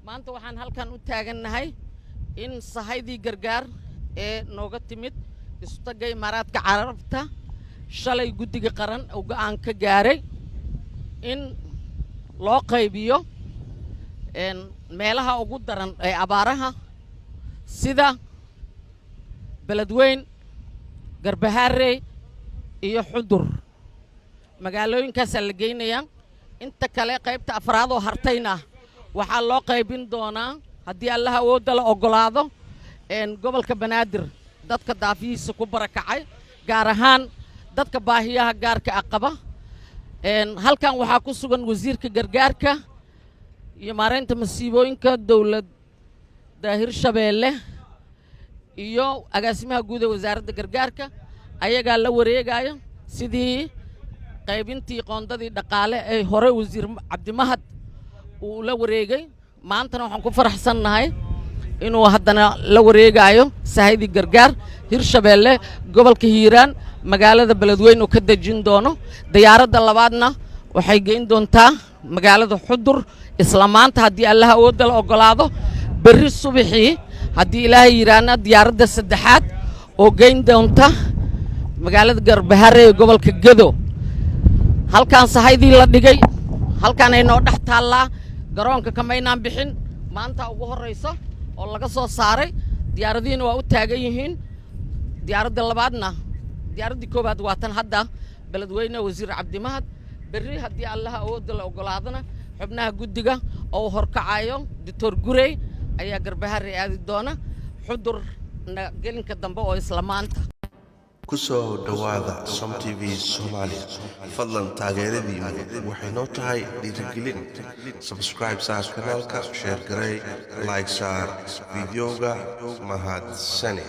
maanta waxaan halkan u taagannahay in sahaydii gargaar ee nooga timid isutagga Imaaraadka Carabta shalay guddiga qaran oo go'aan ka gaaray in loo qaybiyo meelaha ugu daran ee abaaraha sida Beledweyn, Garbaharey iyo Xudur. magaalooyinkaas la geynayaan inta kale qaybta afraad oo hartayna waxaa loo qaybin doonaa haddii Allah awoodda la ogolaado gobolka Banaadir dadka daafihiisa ku barakacay gaar ahaan dadka baahiyaha gaarka ah qaba halkan waxaa ku sugan wasiirka gargaarka iyo maareynta masiibooyinka dowladda Hirshabeelle iyo agaasimaha guud ee wasaaradda gargaarka ayagaa la wareegaya sidii qaybintii qoondadii dhaqaale ee hore wasiir Cabdimahad uu la wareegay maantana waxaan ku faraxsanahay inuu haddana la wareegayo sahaydii gargaar Hirshabeelle gobolka Hiiraan magaalada Beledweyn oo ka dejin doono diyaaradda labaadna waxay geyn doontaa magaalada Xudur isla maanta haddii Allah awoodda la ogolaado berri subaxii haddii Ilaahay yiraahdo diyaaradda saddexaad oo geyn doonta magaalada Garbaharey ee gobolka Gedo halkaan sahaydii la dhigay halkaan ay noo dhex taallaa garoonka kamaynaan bixin maanta ugu horeyso oo laga soo saaray diyaaradiina waa u taagan yihiin diyaaradda labaadna diyaaraddii koobaad waa tan hadda Beledweyne wasiir Cabdimahad berri haddii Allah awoodda la ogolaadana xubnaha guddiga oo horkacayo Dr. Gurey ayaa Garbaharey aadi doona Xudur gelinka dambe oo isla maanta kusoo dhawaada Som TV Soomaali fadlan taageeradiina waxay noo tahay dhiirigelin subscribe saar kanaalka share garay like saar videoga mahadsanid